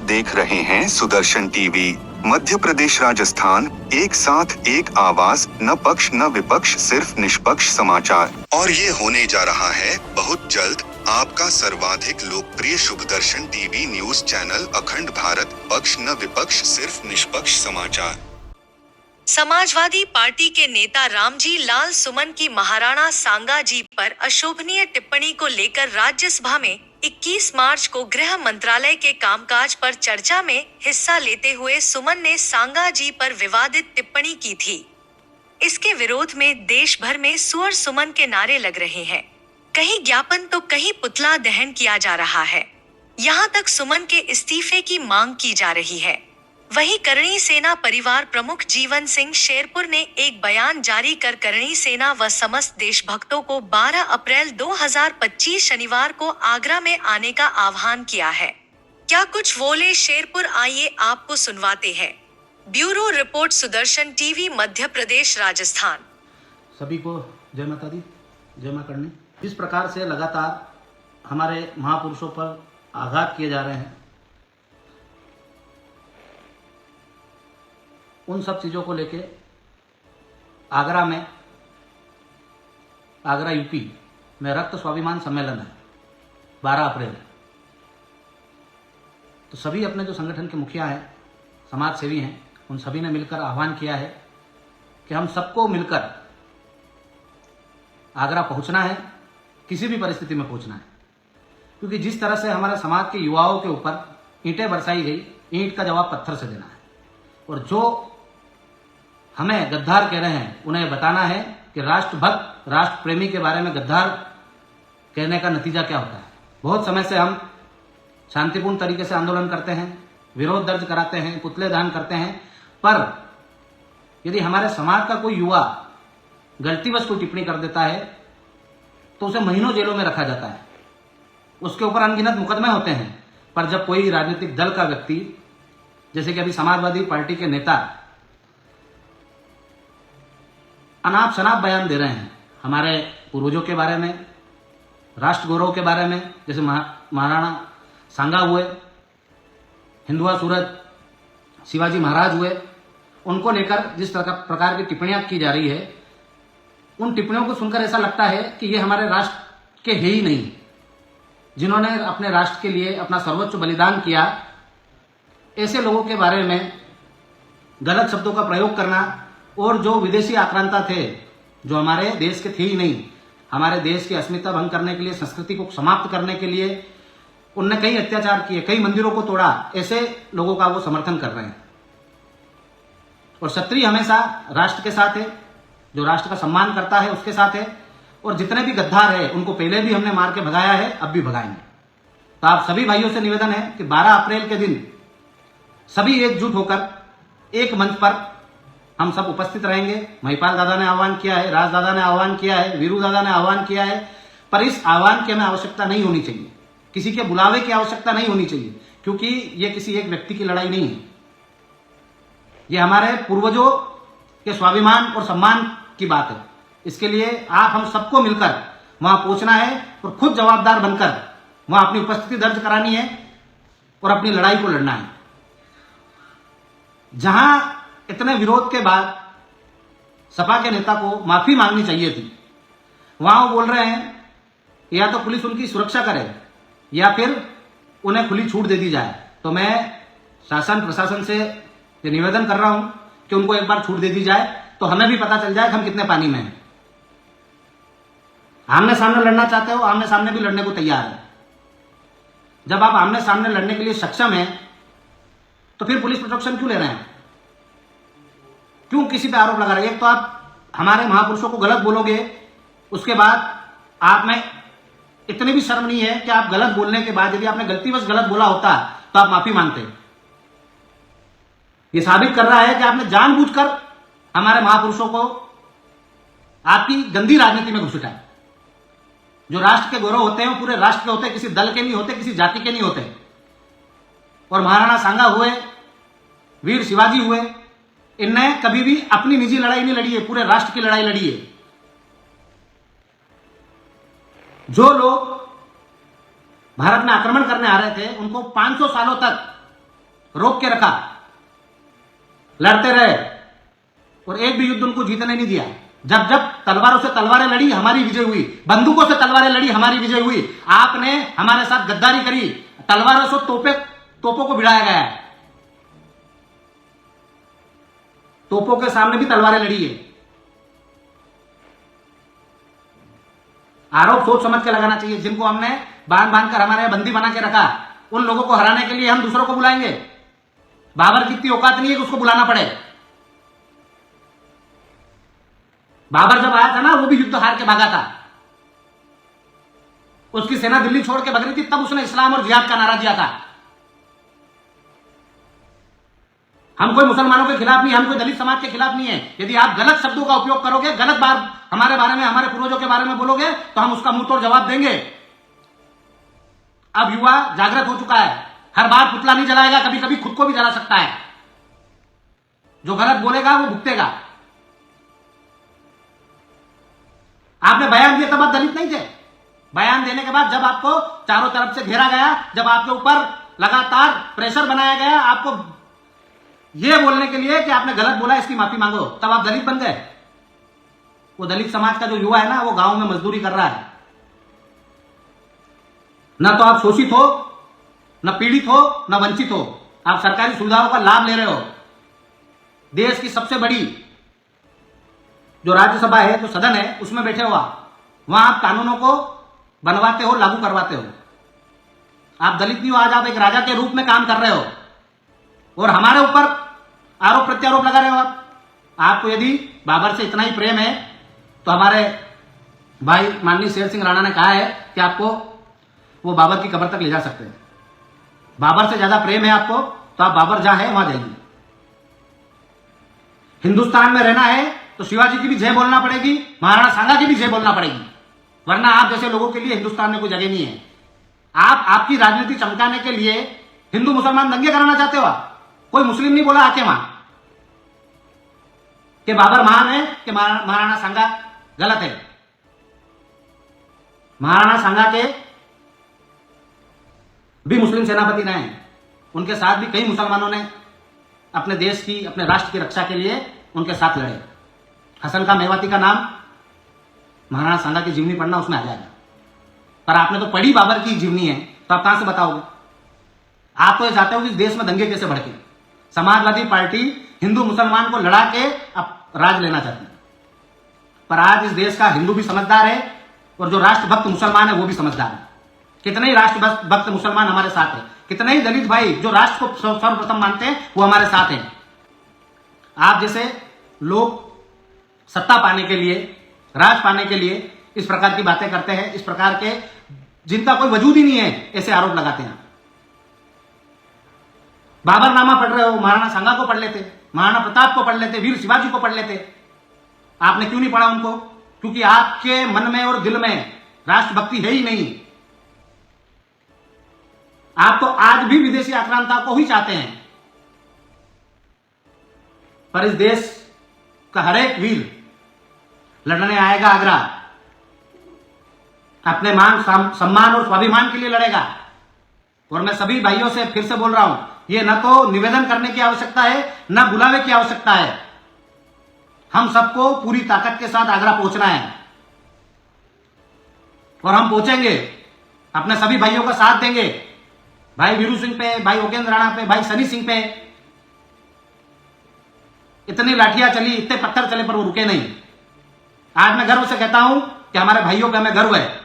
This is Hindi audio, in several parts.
देख रहे हैं सुदर्शन टीवी। मध्य प्रदेश राजस्थान, एक साथ एक आवाज, न पक्ष न विपक्ष, सिर्फ निष्पक्ष समाचार। और ये होने जा रहा है बहुत जल्द आपका सर्वाधिक लोकप्रिय शुभदर्शन टीवी न्यूज चैनल अखंड भारत, पक्ष न विपक्ष, सिर्फ निष्पक्ष समाचार। समाजवादी पार्टी के नेता रामजी लाल सुमन की महाराणा सांगा जी पर अशोभनीय टिप्पणी को लेकर राज्यसभा में 21 मार्च को गृह मंत्रालय के कामकाज पर चर्चा में हिस्सा लेते हुए सुमन ने सांगा जी पर विवादित टिप्पणी की थी। इसके विरोध में देश भर में सुअर सुमन के नारे लग रहे हैं। कहीं ज्ञापन तो कहीं पुतला दहन किया जा रहा है। यहाँ तक सुमन के इस्तीफे की मांग की जा रही है। वहीं करणी सेना परिवार प्रमुख जीवन सिंह शेरपुर ने एक बयान जारी कर करणी सेना व समस्त देशभक्तों को 12 अप्रैल 2025 शनिवार को आगरा में आने का आह्वान किया है। क्या कुछ बोले शेरपुर, आइए आपको सुनवाते हैं। Bureau report, Sudarshan TV, Madhya Pradesh Rajasthan. सभी को जय माता दी, जय मां करणी। जिस प्रकार से लगातार हमारे महापुरुषों पर आघात किए जा रहे हैं, उन सब चीज़ों को लेके आगरा यूपी में रक्त स्वाभिमान सम्मेलन है 12 अप्रैल। तो सभी अपने जो संगठन के मुखिया हैं, समाज सेवी हैं, उन सभी ने मिलकर आह्वान किया है कि हम सबको मिलकर आगरा पहुंचना है, किसी भी परिस्थिति में पहुंचना है। क्योंकि जिस तरह से हमारे समाज के युवाओं के ऊपर ईंटें बरसाई गई, ईंट का जवाब पत्थर से देना है। और जो हमें गद्दार कह रहे हैं, उन्हें बताना है कि राष्ट्रभक्त, राष्ट्र प्रेमी के बारे में गद्दार कहने का नतीजा क्या होता है। बहुत समय से हम शांतिपूर्ण तरीके से आंदोलन करते हैं, विरोध दर्ज कराते हैं, पुतले दान करते हैं, पर यदि हमारे समाज का कोई युवा गलतीवश कोई टिप्पणी कर देता है तो उसे महीनों जेलों में रखा जाता है, उसके ऊपर अनगिनत मुकदमे होते हैं। पर जब कोई राजनीतिक दल का व्यक्ति, जैसे कि अभी समाजवादी पार्टी के नेता अनाप शनाप बयान दे रहे हैं हमारे पूर्वजों के बारे में, राष्ट्र गौरव के बारे में, जैसे महाराणा सांगा हुए, हिंदुआ सूरज, शिवाजी महाराज हुए, उनको लेकर जिस प्रकार की टिप्पणियां की जा रही है, उन टिप्पणियों को सुनकर ऐसा लगता है कि ये हमारे राष्ट्र के है ही नहीं। जिन्होंने अपने राष्ट्र के लिए अपना सर्वोच्च बलिदान किया, ऐसे लोगों के बारे में गलत शब्दों का प्रयोग करना, और जो विदेशी आक्रांता थे, जो हमारे देश के थे ही नहीं, हमारे देश की अस्मिता भंग करने के लिए, संस्कृति को समाप्त करने के लिए उनने कई अत्याचार किए, कई मंदिरों को तोड़ा, ऐसे लोगों का वो समर्थन कर रहे हैं। और क्षत्रिय हमेशा राष्ट्र के साथ है, जो राष्ट्र का सम्मान करता है उसके साथ है। और जितने भी गद्दार है उनको पहले भी हमने मार के भगाया है, अब भी भगाएंगे। तो आप सभी भाइयों से निवेदन है कि 12 अप्रैल के दिन सभी एकजुट होकर एक मंच पर हम सब उपस्थित रहेंगे। महिपाल दादा ने आह्वान किया है, राज दादा ने आह्वान किया है, वीरू दादा ने आह्वान किया है, पर इस आह्वान की हमें आवश्यकता नहीं होनी चाहिए, किसी के बुलावे की आवश्यकता नहीं होनी चाहिए, क्योंकि ये किसी एक व्यक्ति की लड़ाई नहीं है। ये हमारे पूर्वजों के स्वाभिमान और सम्मान की बात है। इसके लिए आप हम सबको मिलकर वहां पहुंचना है और खुद जवाबदार बनकर वहां अपनी उपस्थिति दर्ज करानी है और अपनी लड़ाई को लड़ना है। जहां इतने विरोध के बाद सपा के नेता को माफी मांगनी चाहिए थी, वहां वो बोल रहे हैं या तो पुलिस उनकी सुरक्षा करे या फिर उन्हें खुली छूट दे दी जाए। तो मैं शासन प्रशासन से ये निवेदन कर रहा हूं कि उनको एक बार छूट दे दी जाए, तो हमें भी पता चल जाए कि हम कितने पानी में हैं। आमने सामने लड़ना चाहते हो, आमने सामने भी लड़ने को तैयार है। जब आप आमने सामने लड़ने के लिए सक्षम हैं, तो फिर पुलिस प्रोटेक्शन क्यों ले रहे हैं? क्यों किसी पे आरोप लगा रहे हैं? एक तो आप हमारे महापुरुषों को गलत बोलोगे, उसके बाद आप में इतनी भी शर्म नहीं है कि आप गलत बोलने के बाद, यदि आपने गलतीवश गलत बोला होता तो आप माफी मांगते। ये साबित कर रहा है कि आपने जानबूझकर हमारे महापुरुषों को आपकी गंदी राजनीति में घुसटाया। जो राष्ट्र के गौरव होते हैं वो पूरे राष्ट्र के होते हैं, किसी दल के नहीं होते, किसी जाति के नहीं होते। और महाराणा सांगा हुए, वीर शिवाजी हुए, इनने कभी भी अपनी निजी लड़ाई नहीं लड़ी है, पूरे राष्ट्र की लड़ाई लड़ी है। जो लोग भारत में आक्रमण करने आ रहे थे, उनको 500 सालों तक रोक के रखा, लड़ते रहे और एक भी युद्ध उनको जीतने नहीं दिया। जब जब तलवारों से तलवारें लड़ी, हमारी विजय हुई। बंदूकों से तलवारें लड़ी, हमारी विजय हुई। आपने हमारे साथ गद्दारी करी, तलवारों से तोपों को भिड़ाया गया है। तोपों के सामने भी तलवारें लड़ी है। आरोप सोच समझ के लगाना चाहिए। जिनको हमने बांध कर हमारे बंदी बना के रखा, उन लोगों को हराने के लिए हम दूसरों को बुलाएंगे। बाबर की इतनी औकात नहीं है कि उसको बुलाना पड़े। बाबर जब आया था ना, वो भी युद्ध हार के भागा था। उसकी सेना दिल्ली छोड़ के भाग रही थी, तब उसने इस्लाम और जिहाद का नारा दिया था। हम कोई मुसलमानों के खिलाफ नहीं, हम कोई दलित समाज के खिलाफ नहीं है। यदि आप गलत शब्दों का उपयोग करोगे, गलत बात हमारे बारे में, हमारे पूर्वजों के बारे में बोलोगे, तो हम उसका मुंह तोड़ जवाब देंगे। अब युवा जागृत हो चुका है। हर बार पुतला नहीं जलाएगा, कभी कभी खुद को भी जला सकता है। जो गलत बोलेगा वो भुगतेगा। आपने बयान दिया तब आप दलित नहीं थे। बयान देने के बाद जब आपको चारों तरफ से घेरा गया, जब आपके ऊपर लगातार प्रेशर बनाया गया आपको यह बोलने के लिए कि आपने गलत बोला, इसकी माफी मांगो, तब आप दलित बन गए। वो दलित समाज का जो युवा है ना, वो गांव में मजदूरी कर रहा है। ना तो आप शोषित हो, न पीड़ित हो, न वंचित हो। आप सरकारी सुविधाओं का लाभ ले रहे हो। देश की सबसे बड़ी जो राज्यसभा है, जो सदन है, उसमें बैठे हुआ, वहां आप कानूनों को बनवाते हो, लागू करवाते हो। आप दलित नहीं हो, आज आप एक राजा के रूप में काम कर रहे हो और हमारे ऊपर आरोप प्रत्यारोप लगा रहे हो। आपको यदि बाबर से इतना ही प्रेम है तो हमारे भाई माननीय शेर सिंह राणा ने कहा है कि आपको वो बाबर की कब्र तक ले जा सकते हैं। बाबर से ज्यादा प्रेम है आपको तो आप बाबर जहां है वहां जाइए। हिंदुस्तान में रहना है तो शिवाजी की भी जय बोलना पड़ेगी, महाराणा सांगा की भी जय बोलना पड़ेगी, वरना आप जैसे लोगों के लिए हिंदुस्तान में कोई जगह नहीं है। आप आपकी राजनीति चमकाने के लिए हिंदू मुसलमान दंगे कराना चाहते हो। कोई मुस्लिम नहीं बोला आके वहां कि बाबर महान है कि महाराणा सांगा गलत है। महाराणा सांगा के भी मुस्लिम सेनापति रहे हैं, उनके साथ भी कई मुसलमानों ने अपने देश की, अपने राष्ट्र की रक्षा के लिए उनके साथ लड़े। हसन खां मेवाती का नाम महाराणा सांगा की जीवनी पढ़ना, उसमें आ जाएगा। पर आपने तो पढ़ी बाबर की जीवनी है, तो आप कहां से बताओगे? आप तो ये चाहते हो कि इस देश में दंगे कैसे भड़के। समाजवादी पार्टी हिंदू मुसलमान को लड़ा के अब राज लेना चाहती है। पर आज इस देश का हिंदू भी समझदार है और जो राष्ट्रभक्त मुसलमान है वो भी समझदार है। कितने ही राष्ट्रभक्त मुसलमान हमारे साथ है, कितने ही दलित भाई जो राष्ट्र को सर्वप्रथम मानते हैं वो हमारे साथ हैं। आप जैसे लोग सत्ता पाने के लिए, राज पाने के लिए इस प्रकार की बातें करते हैं, इस प्रकार के जिनका कोई वजूद ही नहीं है ऐसे आरोप लगाते हैं। बाबरनामा पढ़ रहे हो, महाराणा सांगा को पढ़ लेते, महाराणा प्रताप को पढ़ लेते, वीर शिवाजी को पढ़ लेते। आपने क्यों नहीं पढ़ा उनको? क्योंकि आपके मन में और दिल में राष्ट्रभक्ति है ही नहीं। आप तो आज भी विदेशी आक्रांता को ही चाहते हैं। पर इस देश का हर एक वीर लड़ने आएगा आगरा, अपने मान सम्मान और स्वाभिमान के लिए लड़ेगा। और मैं सभी भाइयों से फिर से बोल रहा हूं, ये न तो निवेदन करने की आवश्यकता है, न बुलावे की आवश्यकता है। हम सबको पूरी ताकत के साथ आगरा पहुंचना है और हम पहुंचेंगे। अपने सभी भाइयों का साथ देंगे, भाई वीरू सिंह पे, भाई योगेंद्र राणा पे, भाई सनी सिंह पे। इतनी लाठियां चली, इतने पत्थर चले, पर वो रुके नहीं। आज मैं गर्व से कहता हूं कि हमारे भाइयों पे हमें गर्व है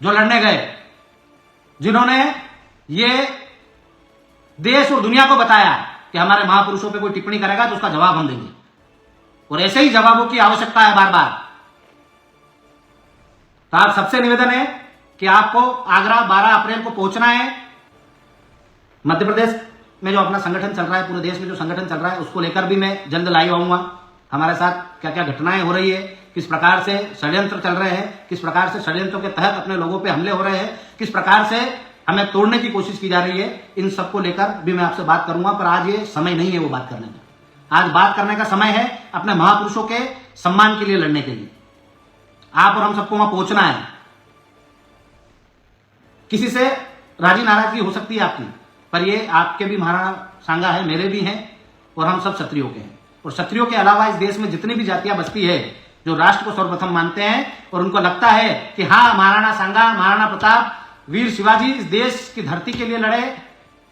जो लड़ने गए, जिन्होंने ये देश और दुनिया को बताया कि हमारे महापुरुषों पे कोई टिप्पणी करेगा तो उसका जवाब हम देंगे। और ऐसे ही जवाबों की आवश्यकता है बार बार। तो आप सबसे निवेदन है कि आपको आगरा 12 अप्रैल को पहुंचना है। मध्य प्रदेश में जो अपना संगठन चल रहा है, पूरे देश में जो संगठन चल रहा है, उसको लेकर भी मैं जल्द लाइव आऊंगा। हमारे साथ क्या क्या घटनाएं हो रही है, किस प्रकार से षड्यंत्र चल रहे हैं, किस प्रकार से षड्यंत्रों के तहत अपने लोगों पे हमले हो रहे हैं, किस प्रकार से हमें तोड़ने की कोशिश की जा रही है, इन सबको लेकर भी मैं आपसे बात करूंगा। पर आज ये समय नहीं है वो बात करने का। आज बात करने का समय है अपने महापुरुषों के सम्मान के लिए लड़ने के लिए। आप और हम सबको वहां पहुंचना है। किसी से राजी नाराजगी हो सकती है आपकी, पर ये आपके भी महाराणा सांगा है, मेरे भी हैं, और हम सब क्षत्रियों के हैं। और क्षत्रियों के अलावा इस देश में जितनी भी जातियां बसती है जो राष्ट्र को सर्वप्रथम मानते हैं और उनको लगता है कि हाँ, महाराणा सांगा, महाराणा प्रताप, वीर शिवाजी इस देश की धरती के लिए लड़े,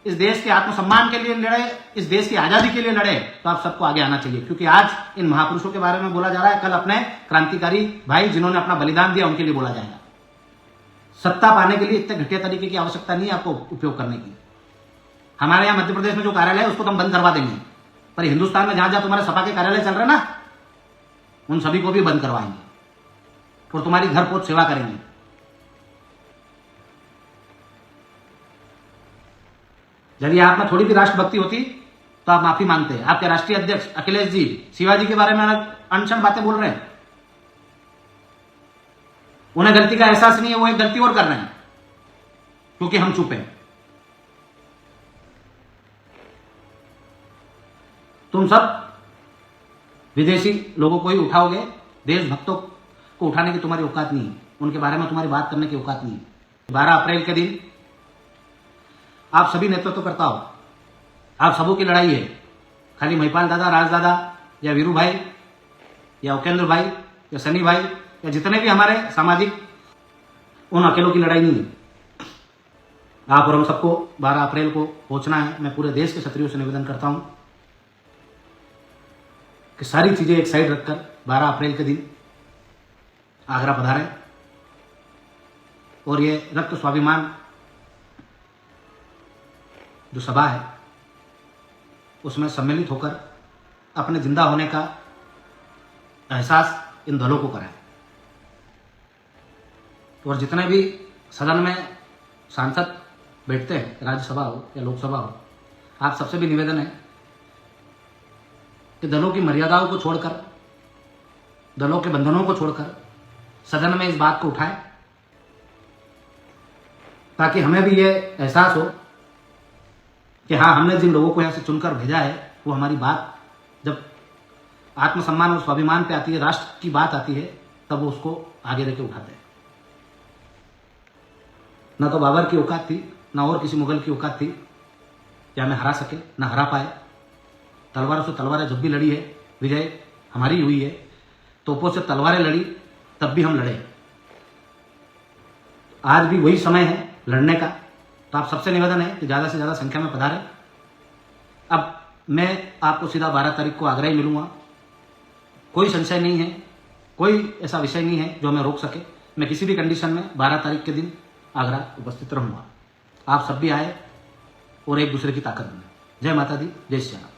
इस देश के आत्मसम्मान के लिए लड़े, इस देश की आजादी के लिए लड़े, तो आप सबको आगे आना चाहिए। क्योंकि आज इन महापुरुषों के बारे में बोला जा रहा है, कल अपने क्रांतिकारी भाई जिन्होंने अपना बलिदान दिया उनके लिए बोला जाएगा। सत्ता पाने के लिए इतने घटिया तरीके की आवश्यकता नहीं है आपको उपयोग करने की। हमारे यहाँ मध्य प्रदेश में जो कार्यालय है उसको तो हम बंद करवा देंगे, पर हिंदुस्तान में जहां जहां तुम्हारे सपा के कार्यालय चल रहे हैं ना, उन सभी को भी बंद करवाएंगे और तुम्हारी घर पहुंच सेवा करेंगे। यदि आप में थोड़ी भी राष्ट्रभक्ति होती तो आप माफी मांगते हैं। आपके राष्ट्रीय अध्यक्ष अखिलेश जी शिवाजी के बारे में अनशन बातें बोल रहे हैं, उन्हें गलती का एहसास नहीं है, वो एक गलती और कर रहे हैं क्योंकि हम चुप हैं। तुम सब विदेशी लोगों को ही उठाओगे, देशभक्तों को उठाने की तुम्हारी औकात नहीं है, उनके बारे में तुम्हारी बात करने की औकात नहीं है। 12 अप्रैल के दिन आप सभी नेतृत्वकर्ता हो, आप सबों की लड़ाई है। खाली महिपाल दादा, राज दादा या वीरू भाई या उपेंद्र भाई या सनी भाई या जितने भी हमारे सामाजिक, उन अकेलों की लड़ाई नहीं है। आप और हम सबको 12 अप्रैल को पहुंचना है। मैं पूरे देश के क्षत्रियों से निवेदन करता हूं कि सारी चीजें एक साइड रखकर 12 अप्रैल के दिन आगरा पधारें और ये रक्त स्वाभिमान जो सभा है उसमें सम्मिलित होकर अपने जिंदा होने का एहसास इन दलों को कराएं। और जितने भी सदन में सांसद बैठते हैं, राज्यसभा हो या लोकसभा हो, आप सबसे भी निवेदन है कि दलों की मर्यादाओं को छोड़कर, दलों के बंधनों को छोड़कर सदन में इस बात को उठाएं ताकि हमें भी ये एहसास हो कि हाँ, हमने जिन लोगों को यहां से चुनकर भेजा है वो हमारी बात जब आत्मसम्मान और स्वाभिमान पे आती है, राष्ट्र की बात आती है, तब वो उसको आगे लेके उठाते हैं। न तो बाबर की औकात थी, न और किसी मुगल की औकात थी कि हमें हरा सके, न हरा पाए। तलवारों से तलवारें जब भी लड़ी है, विजय हमारी हुई है। तोपों से तलवारें लड़ी तब भी हम लड़े। आज भी वही समय है लड़ने का। तो आप सबसे निवेदन है कि ज़्यादा से ज़्यादा संख्या में पधारें। अब मैं आपको सीधा 12 तारीख को आगरा ही मिलूंगा। कोई संशय नहीं है, कोई ऐसा विषय नहीं है जो हमें रोक सके। मैं किसी भी कंडीशन में 12 तारीख के दिन आगरा उपस्थित रहूंगा। आप सब भी आए और एक दूसरे की ताकत बने। जय माता दी, जय श्री राम।